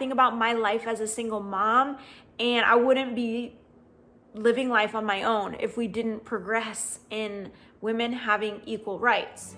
think about my life as a single mom, and I wouldn't be living life on my own if we didn't progress in women having equal rights.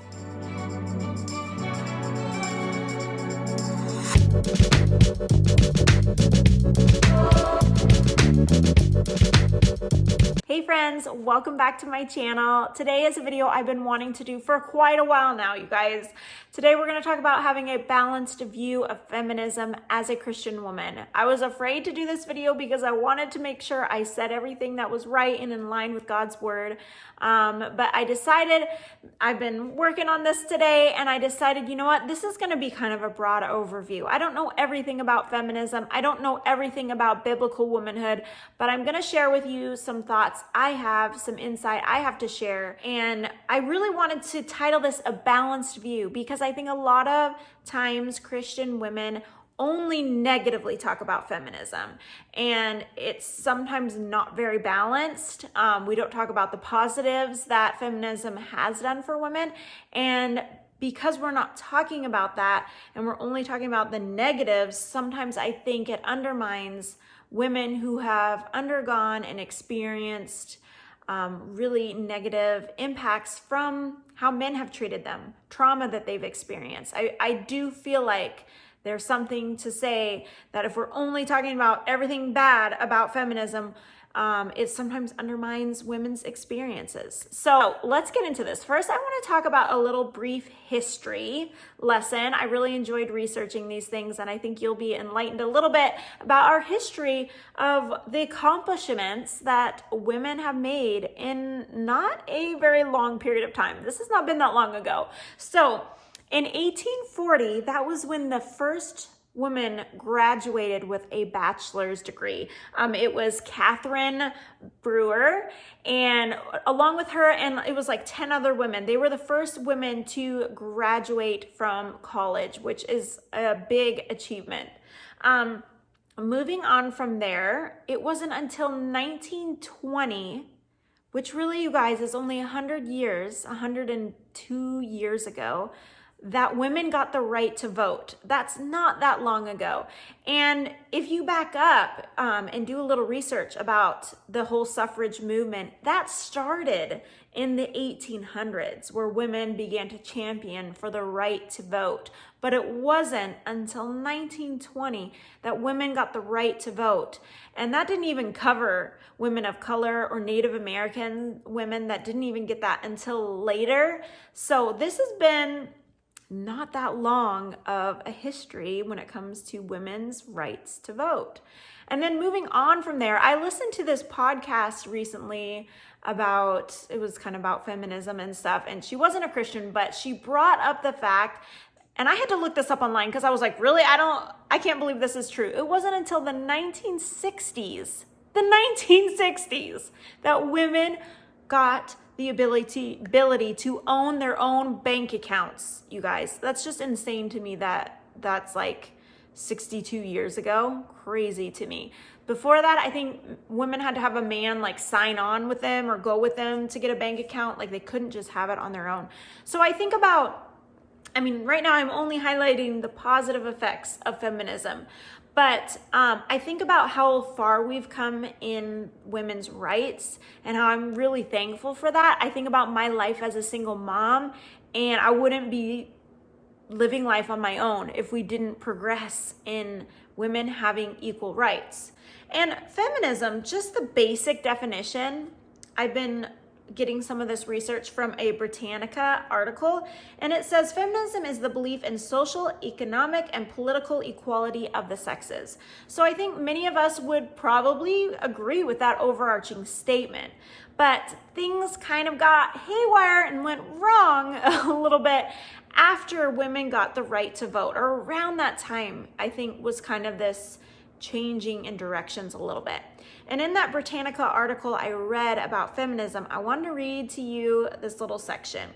Hey friends, welcome back to my channel. Today is a video I've been wanting to do for quite a while now, you guys. Today we're going to talk about having a balanced view of feminism as a Christian woman. I was afraid to do this video because I wanted to make sure I said everything that was right and in line with God's word. But I decided, I've been working on this today, and I decided, you know what, this is going to be kind of a broad overview. I don't know everything about feminism. I don't know everything about biblical womanhood, but I'm going to share with you some thoughts I have, some insight I have to share. And I really wanted to title this A Balanced View because I think a lot of times Christian women only negatively talk about feminism, and it's sometimes not very balanced. We don't talk about the positives that feminism has done for women, and because we're not talking about that and we're only talking about the negatives, sometimes I think it undermines women who have undergone and experienced really negative impacts from how men have treated them, trauma that they've experienced. I do feel like there's something to say that if we're only talking about everything bad about feminism, it sometimes undermines women's experiences. So let's get into this. First, I want to talk about a little brief history lesson. I really enjoyed researching these things, and I think you'll be enlightened a little bit about our history of the accomplishments that women have made in not a very long period of time. This has not been that long ago. So in 1840, that was when the first woman graduated with a bachelor's degree. It was Catherine Brewer, and along with her, and it was like 10 other women, they were the first women to graduate from college, which is a big achievement. Moving on from there, it wasn't until 1920, which really, you guys, is only 102 years ago, that women got the right to vote. That's not that long ago. And if you back up and do a little research about the whole suffrage movement, that started in the 1800s, where women began to champion for the right to vote. But it wasn't until 1920 that women got the right to vote. And that didn't even cover women of color or Native American women that didn't even get that until later. So this has been not that long of a history when it comes to women's rights to vote. And then moving on from there, I listened to this podcast recently about, it was kind of about feminism and stuff, and she wasn't a Christian, but she brought up the fact, and I had to look this up online because I was like, really? I can't believe this is true. It wasn't until the 1960s, that women got the ability to own their own bank accounts, you guys. That's just insane to me that that's like 62 years ago. Crazy to me. Before that, I think women had to have a man like sign on with them or go with them to get a bank account. Like they couldn't just have it on their own. So I think about, right now I'm only highlighting the positive effects of feminism. But I think about how far we've come in women's rights and how I'm really thankful for that. I think about my life as a single mom, and I wouldn't be living life on my own if we didn't progress in women having equal rights. And feminism, just the basic definition, I've been getting some of this research from a Britannica article, and it says feminism is the belief in social, economic, and political equality of the sexes. So I think many of us would probably agree with that overarching statement, but things kind of got haywire and went wrong a little bit after women got the right to vote, or around that time, I think was kind of this changing in directions a little bit. And in that Britannica article I read about feminism, I wanted to read to you this little section.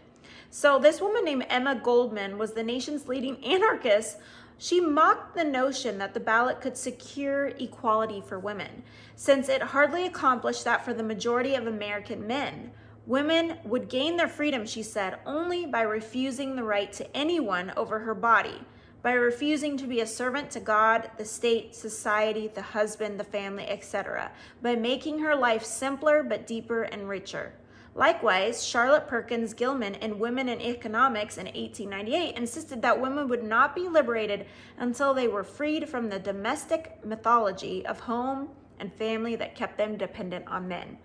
So this woman named Emma Goldman was the nation's leading anarchist. She mocked the notion that the ballot could secure equality for women, since it hardly accomplished that for the majority of American men. Women would gain their freedom, she said, only by refusing the right to anyone over her body, by refusing to be a servant to God, the state, society, the husband, the family, etc., by making her life simpler but deeper and richer. Likewise, Charlotte Perkins Gilman in Women in Economics in 1898 insisted that women would not be liberated until they were freed from the domestic mythology of home and family that kept them dependent on men.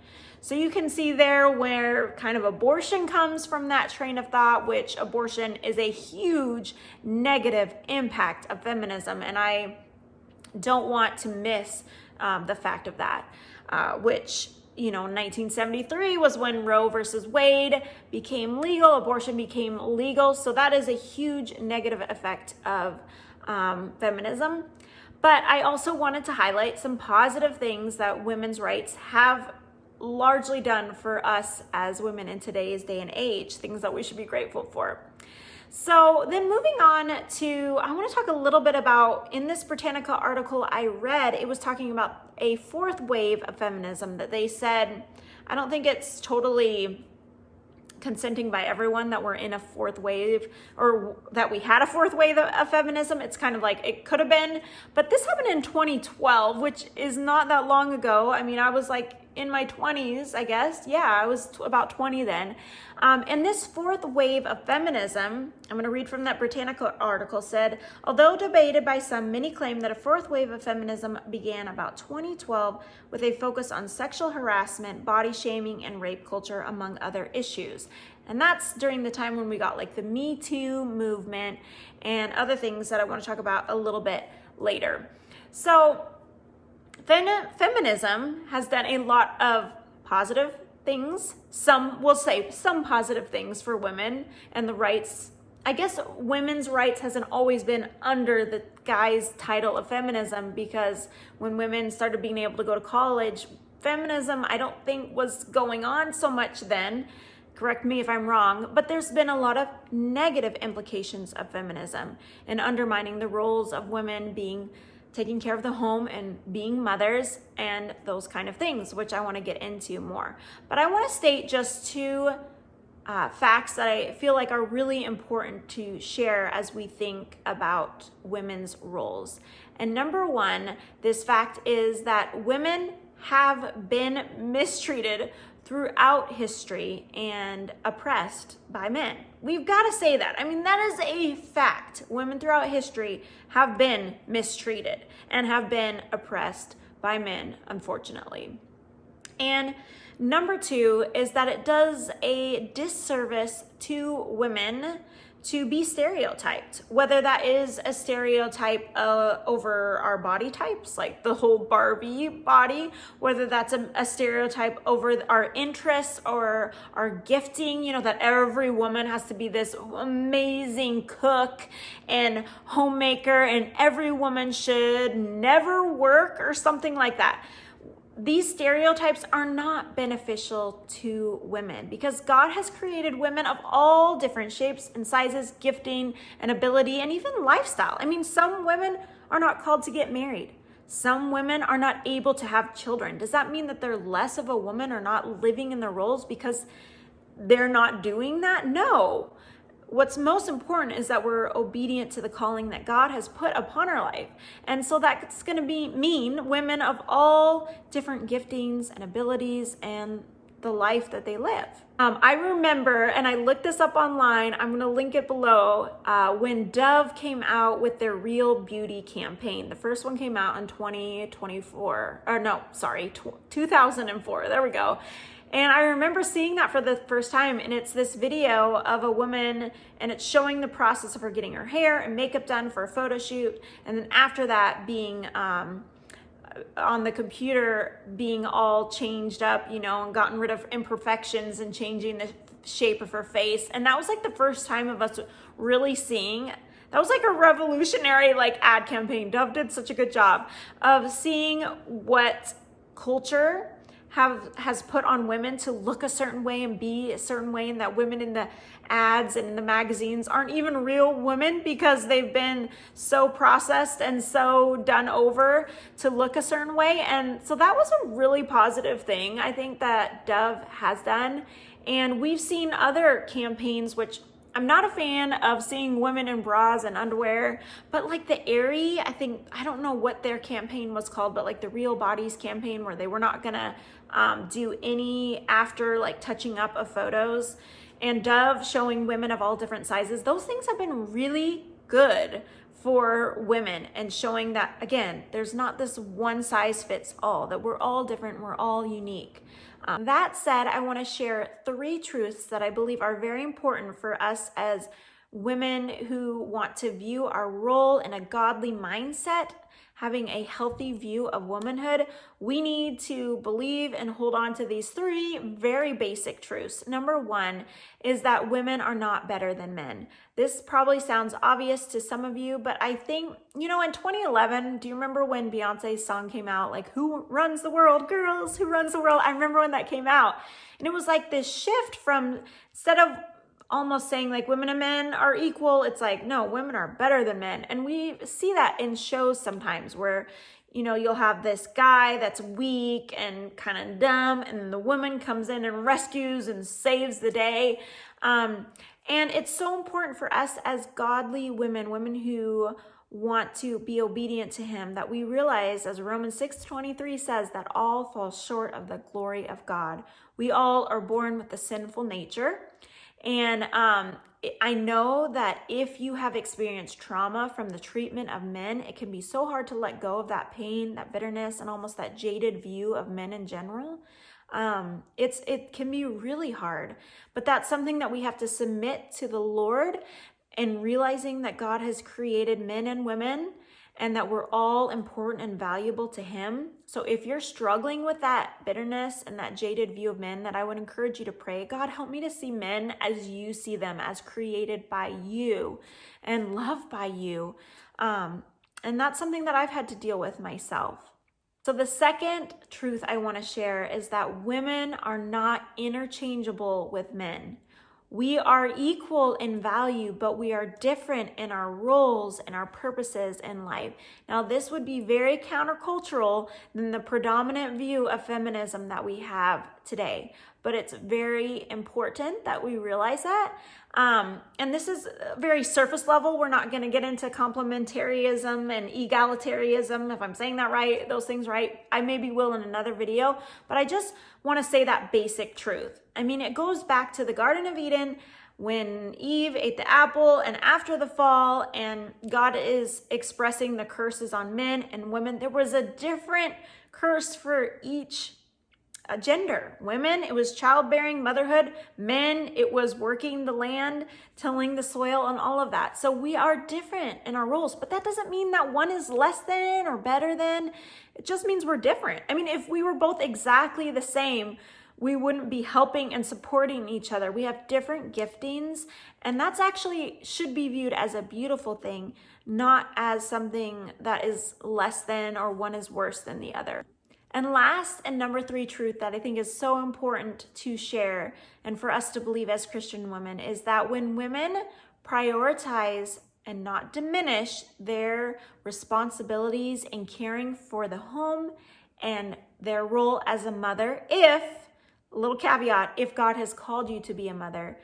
So you can see there where kind of abortion comes from that train of thought, which abortion is a huge negative impact of feminism, and I don't want to miss the fact of that, which 1973 was when Roe versus Wade became legal, abortion became legal. So that is a huge negative effect of feminism. But I also wanted to highlight some positive things that women's rights have largely done for us as women in today's day and age, things that we should be grateful for. So then moving on to, I want to talk a little bit about, in this Britannica article I read, it was talking about a fourth wave of feminism that they said, I don't think it's totally consenting by everyone that we're in a fourth wave, or that we had a fourth wave of feminism. It's kind of like it could have been, but this happened in 2012, which is not that long ago. I mean, I was like in my 20s, I guess. Yeah, I was about 20 then. And this fourth wave of feminism, I'm going to read from that Britannica article, said, although debated by some, many claim that a fourth wave of feminism began about 2012 with a focus on sexual harassment, body shaming, and rape culture, among other issues. And that's during the time when we got like the Me Too movement and other things that I want to talk about a little bit later. So feminism has done a lot of positive things. Some will say some positive things for women and the rights. I guess women's rights hasn't always been under the guise title of feminism, because when women started being able to go to college, feminism I don't think was going on so much then. Correct me if I'm wrong, but there's been a lot of negative implications of feminism and undermining the roles of women being taking care of the home and being mothers and those kind of things, which I want to get into more. But I want to state just two facts that I feel like are really important to share as we think about women's roles. And number one, this fact is that women have been mistreated throughout history and oppressed by men. We've got to say that. I mean, that is a fact. Women throughout history have been mistreated and have been oppressed by men, unfortunately. And number two is that it does a disservice to women to be stereotyped, whether that is a stereotype over our body types, like the whole Barbie body, whether that's a stereotype over our interests or our gifting, that every woman has to be this amazing cook and homemaker and every woman should never work or something like that. These stereotypes are not beneficial to women, because God has created women of all different shapes and sizes, gifting and ability, and even lifestyle. I mean, some women are not called to get married. Some women are not able to have children. Does that mean that they're less of a woman or not living in their roles because they're not doing that? No. What's most important is that we're obedient to the calling that God has put upon our life. And so that's going to mean women of all different giftings and abilities and the life that they live. I remember, and I looked this up online, I'm going to link it below, when Dove came out with their Real Beauty campaign. The first one came out in 2004. There we go. And I remember seeing that for the first time, and it's this video of a woman, and it's showing the process of her getting her hair and makeup done for a photo shoot, and then after that being on the computer, being all changed up, and gotten rid of imperfections and changing the shape of her face. And that was like the first time of us really seeing, that was like a revolutionary ad campaign. Dove did such a good job of seeing what culture has put on women to look a certain way and be a certain way, and that women in the ads and in the magazines aren't even real women because they've been so processed and so done over to look a certain way. And so that was a really positive thing, I think, that Dove has done. And we've seen other campaigns which I'm not a fan of seeing women in bras and underwear, but like the Aerie, I don't know what their campaign was called, but like the Real Bodies campaign where they were not gonna do any after like touching up of photos, and Dove showing women of all different sizes. Those things have been really good for women and showing that, again, there's not this one size fits all, that we're all different, we're all unique. That said, I want to share 3 truths that I believe are very important for us as women who want to view our role in a godly mindset, having a healthy view of womanhood. We need to believe and hold on to these 3 very basic truths. Number 1 is that women are not better than men. This probably sounds obvious to some of you, but I think, in 2011, do you remember when Beyonce's song came out? Like, who runs the world? Girls, who runs the world? I remember when that came out. And it was like this shift from, instead of almost saying like women and men are equal, it's like, no, women are better than men. And we see that in shows sometimes where, you'll have this guy that's weak and kind of dumb, and the woman comes in and rescues and saves the day. And it's so important for us as godly women who want to be obedient to him, that we realize, as Romans 6:23 says, that all fall short of the glory of God. We all are born with a sinful nature. And I know that if you have experienced trauma from the treatment of men, it can be so hard to let go of that pain, that bitterness, and almost that jaded view of men in general. It can be really hard, but that's something that we have to submit to the Lord, and realizing that God has created men and women and that we're all important and valuable to him. So if you're struggling with that bitterness and that jaded view of men, that I would encourage you to pray, God, help me to see men as you see them, as created by you and loved by you. And that's something that I've had to deal with myself. So the second truth I want to share is that women are not interchangeable with men. We are equal in value, but we are different in our roles and our purposes in life. Now, this would be very countercultural than the predominant view of feminism that we have today, but it's very important that we realize that. And this is very surface level. We're not going to get into complementarianism and egalitarianism, if I'm saying that right, those things right. I maybe will in another video, but I just want to say that basic truth. I mean, it goes back to the Garden of Eden when Eve ate the apple, and after the fall, and God is expressing the curses on men and women. There was a different curse for each gender. Women, it was childbearing, motherhood. Men, it was working the land, tilling the soil, and all of that. So we are different in our roles, but that doesn't mean that one is less than or better than. It just means we're different. I mean, if we were both exactly the same, we wouldn't be helping and supporting each other. We have different giftings, and that's actually should be viewed as a beautiful thing, not as something that is less than or one is worse than the other. And last, and number 3 truth that I think is so important to share and for us to believe as Christian women is that when women prioritize and not diminish their responsibilities in caring for the home and their role as a mother, if, a little caveat, if God has called you to be a mother,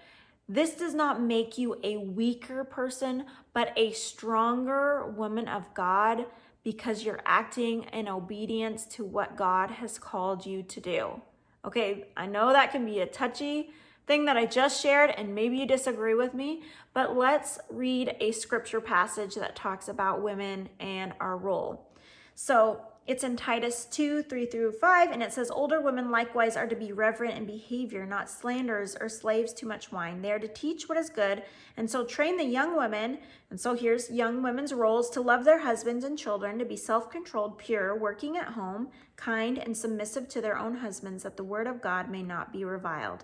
this does not make you a weaker person, but a stronger woman of God, because you're acting in obedience to what God has called you to do. Okay, I know that can be a touchy thing that I just shared, and maybe you disagree with me, but let's read a scripture passage that talks about women and our role. So it's in Titus 2:3-5, and it says, older women likewise are to be reverent in behavior, not slanderers or slaves to much wine. They are to teach what is good, and so train the young women, and so here's young women's roles, to love their husbands and children, to be self-controlled, pure, working at home, kind, and submissive to their own husbands, that the word of God may not be reviled.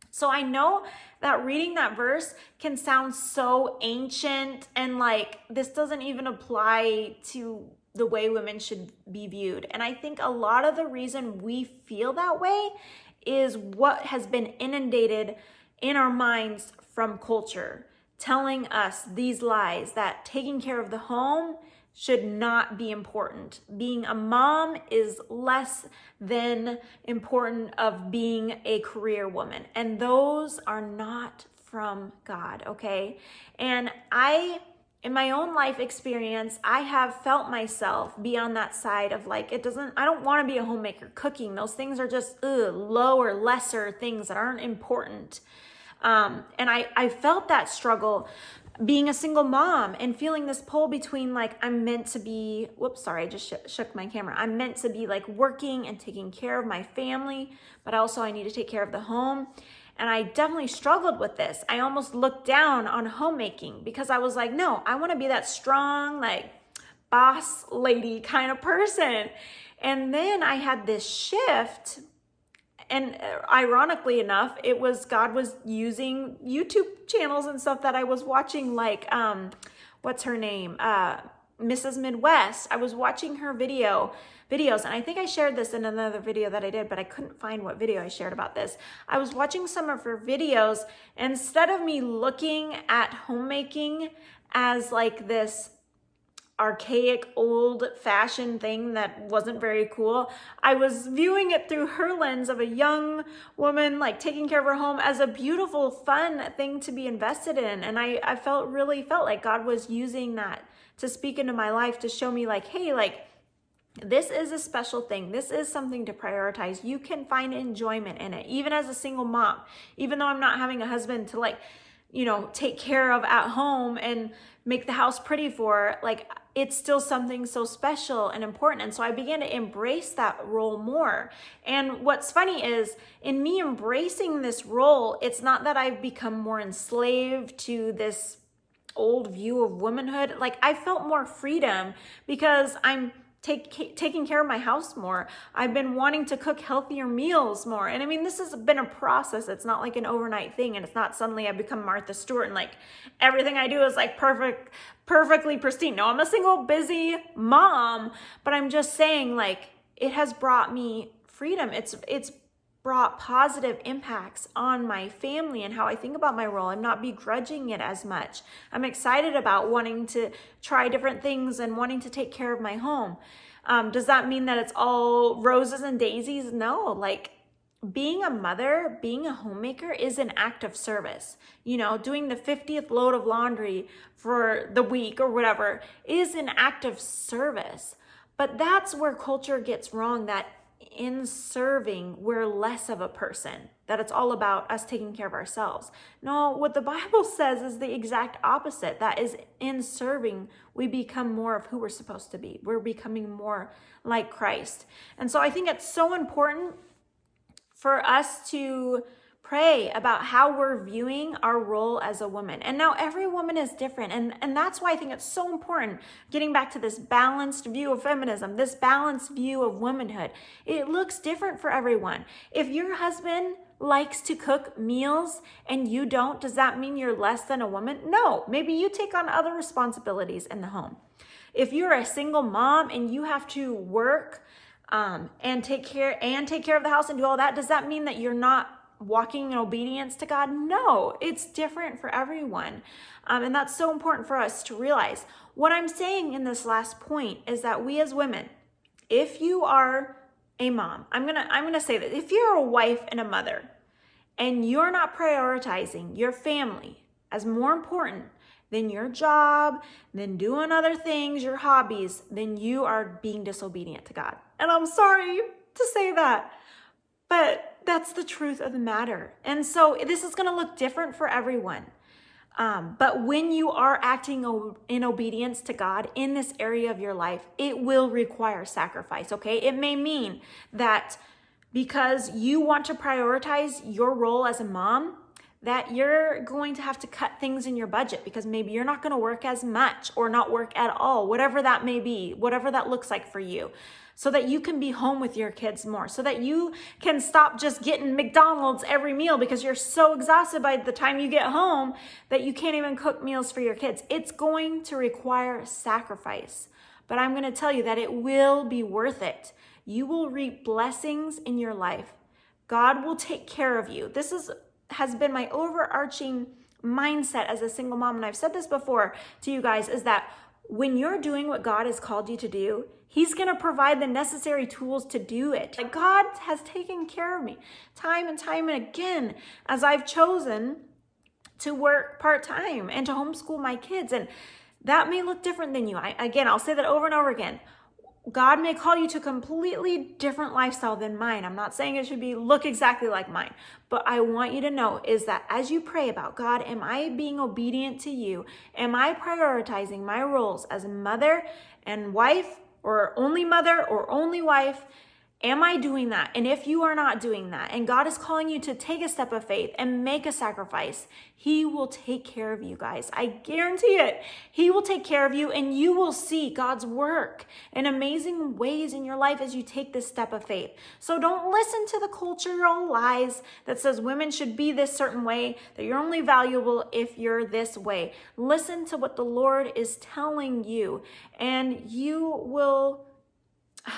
So I know that reading that verse can sound so ancient, and like this doesn't even apply to the way women should be viewed. And I think a lot of the reason we feel that way is what has been inundated in our minds from culture, telling us these lies that taking care of the home should not be important. Being a mom is less than important of being a career woman. And those are not from God, okay? And in my own life experience, I have felt myself be on that side of like, I don't want to be a homemaker. Cooking, those things are just lower, lesser things that aren't important. And I felt that struggle being a single mom and feeling this pull between like, I'm meant to be, whoops, sorry, I just shook my camera. I'm meant to be like working and taking care of my family, but also I need to take care of the home. And I definitely struggled with this. I almost looked down on homemaking because I was like, no, I want to be that strong, like boss lady kind of person. And then I had this shift. And ironically enough, God was using YouTube channels and stuff that I was watching, like, what's her name? Mrs. Midwest. I was watching her videos, and I think I shared this in another video that I did, but I couldn't find what video I shared about this. I was watching some of her videos, and instead of me looking at homemaking as like this archaic, old-fashioned thing that wasn't very cool, I was viewing it through her lens of a young woman like taking care of her home as a beautiful, fun thing to be invested in. And I really felt like God was using that to speak into my life, to show me like, hey, like, this is a special thing. This is something to prioritize. You can find enjoyment in it, even as a single mom, even though I'm not having a husband to like, take care of at home and make the house pretty for, like, it's still something so special and important. And so I began to embrace that role more. And what's funny is, in me embracing this role, it's not that I've become more enslaved to this old view of womanhood. Like, I felt more freedom because I'm taking care of my house more. I've been wanting to cook healthier meals more. And I mean, this has been a process. It's not like an overnight thing. And it's not suddenly I become Martha Stewart and like everything I do is like perfectly pristine. No, I'm a single busy mom, but I'm just saying, like, it has brought me freedom. It's brought positive impacts on my family and how I think about my role. I'm not begrudging it as much. I'm excited about wanting to try different things and wanting to take care of my home. Does that mean that it's all roses and daisies? No, like, being a mother, being a homemaker is an act of service. Doing the 50th load of laundry for the week or whatever is an act of service. But that's where culture gets wrong, that in serving, we're less of a person, that it's all about us taking care of ourselves. No, what the Bible says is the exact opposite. That is, in serving, we become more of who we're supposed to be. We're becoming more like Christ. And so I think it's so important for us to pray about how we're viewing our role as a woman. And now every woman is different. And that's why I think it's so important, getting back to this balanced view of feminism, this balanced view of womanhood. It looks different for everyone. If your husband likes to cook meals and you don't, does that mean you're less than a woman? No, maybe you take on other responsibilities in the home. If you're a single mom and you have to work and take care of the house and do all that, does that mean that you're not walking in obedience to God? No, it's different for everyone. And that's so important for us to realize. What I'm saying in this last point is that we as women, if you are a mom, I'm gonna say that if you're a wife and a mother and you're not prioritizing your family as more important than your job, than doing other things, your hobbies, then you are being disobedient to God. And I'm sorry to say that, but that's the truth of the matter. And so this is going to look different for everyone. But when you are acting in obedience to God in this area of your life, it will require sacrifice, okay? It may mean that because you want to prioritize your role as a mom, that you're going to have to cut things in your budget because maybe you're not going to work as much or not work at all, whatever that may be, whatever that looks like for you, so that you can be home with your kids more, so that you can stop just getting McDonald's every meal because you're so exhausted by the time you get home that you can't even cook meals for your kids. It's going to require sacrifice, but I'm going to tell you that it will be worth it. You will reap blessings in your life. God will take care of you. This has been my overarching mindset as a single mom, and I've said this before to you guys, is that when you're doing what God has called you to do, He's going to provide the necessary tools to do it. Like, God has taken care of me time and time and again as I've chosen to work part-time and to homeschool my kids. And that may look different than you. Again, I'll say that over and over again. God may call you to a completely different lifestyle than mine. I'm not saying it should look exactly like mine, but I want you to know is that as you pray about, God, am I being obedient to you? Am I prioritizing my roles as mother and wife, or only mother or only wife? Am I doing that? And if you are not doing that, and God is calling you to take a step of faith and make a sacrifice, He will take care of you guys. I guarantee it. He will take care of you, and you will see God's work in amazing ways in your life as you take this step of faith. So don't listen to the cultural lies that says women should be this certain way, that you're only valuable if you're this way. Listen to what the Lord is telling you, and you will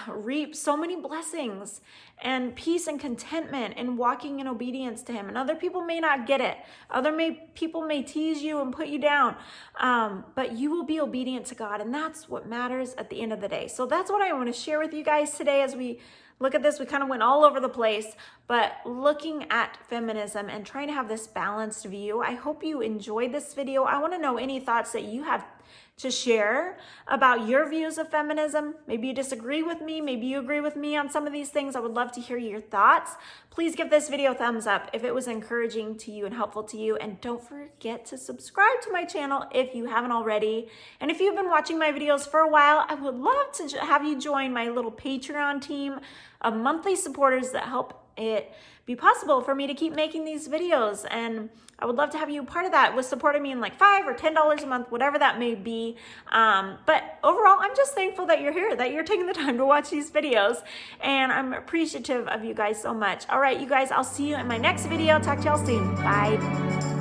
reap so many blessings and peace and contentment in walking in obedience to Him. And other people may not get it. People may tease you and put you down, but you will be obedient to God, and that's what matters at the end of the day. So that's what I want to share with you guys today as we look at this. We kind of went all over the place, but looking at feminism and trying to have this balanced view. I hope you enjoyed this video. I want to know any thoughts that you have to share about your views of feminism. Maybe you disagree with me. Maybe you agree with me on some of these things. I would love to hear your thoughts. Please give this video a thumbs up if it was encouraging to you and helpful to you. And don't forget to subscribe to my channel if you haven't already. And if you've been watching my videos for a while, I would love to have you join my little Patreon team of monthly supporters that help it be possible for me to keep making these videos. And I would love to have you part of that with supporting me in like $5 or $10 a month, whatever that may be. But overall, I'm just thankful that you're here, that you're taking the time to watch these videos. And I'm appreciative of you guys so much. All right, you guys, I'll see you in my next video. Talk to y'all soon. Bye.